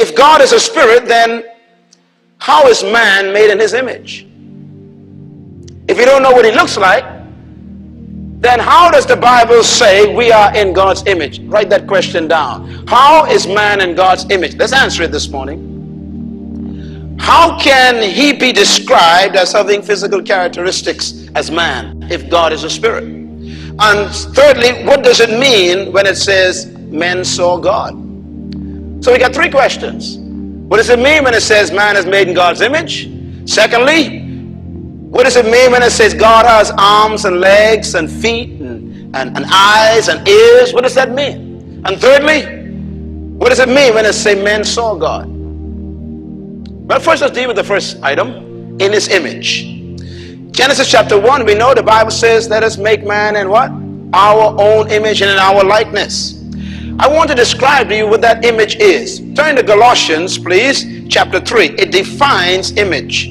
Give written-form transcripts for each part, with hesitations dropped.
If God is a spirit, then how is man made in his image? If you don't know what he looks like, then how does the Bible say we are in God's image? Write that question down. How is man in God's image? Let's answer it this morning. How can he be described as having physical characteristics as man if God is a spirit? And thirdly, what does it mean when it says men saw God? So we got three questions. What does it mean when it says man is made in God's image? Secondly, what does it mean when it says God has arms and legs and feet and eyes and ears? What does that mean? And thirdly, what does it mean when it says men saw God? Well, first let's deal with the first item, in his image. Genesis chapter 1, we know the Bible says, let us make man in what? Our own image and in our likeness. I want to describe to you what that image is. Turn to Galatians, please, chapter 3. It defines image.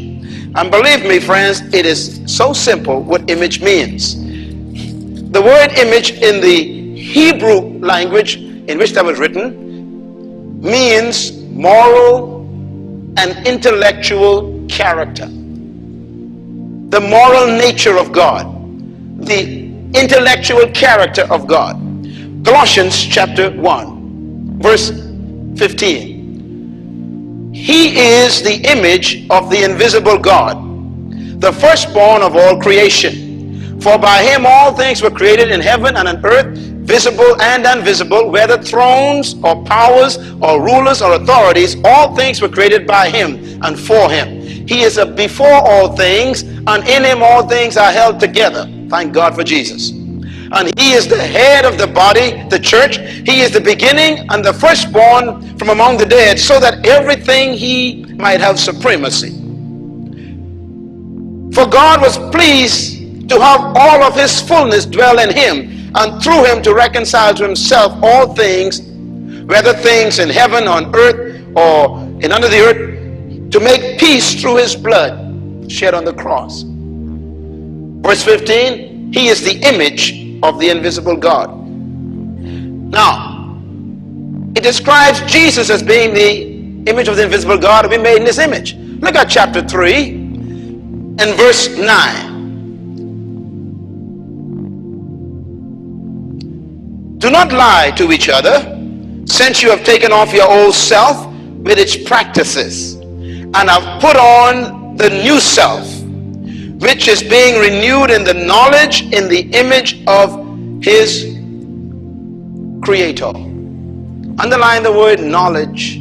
And believe me, friends, it is so simple what image means. The word image in the Hebrew language in which that was written means moral and intellectual character. The moral nature of God. The intellectual character of God. Colossians chapter 1, verse 15. He is the image of the invisible God, the firstborn of all creation. For by him all things were created in heaven and on earth, visible and invisible, whether thrones or powers or rulers or authorities, all things were created by him and for him. He is before all things, and in him all things are held together. Thank God for Jesus. And he is the head of the body, the church. He is the beginning and the firstborn from among the dead, so that everything he might have supremacy. For God was pleased to have all of his fullness dwell in him, and through him to reconcile to himself all things, whether things in heaven, on earth, or in under the earth, to make peace through his blood shed on the cross. Verse 15, he is the image of the invisible God. Now, it describes Jesus as being the image of the invisible God to be made in his image. Look at chapter 3 and verse 9. Do not lie to each other, since you have taken off your old self with its practices, and have put on the new self, which is being renewed in the knowledge in the image of his creator. Underline the word knowledge.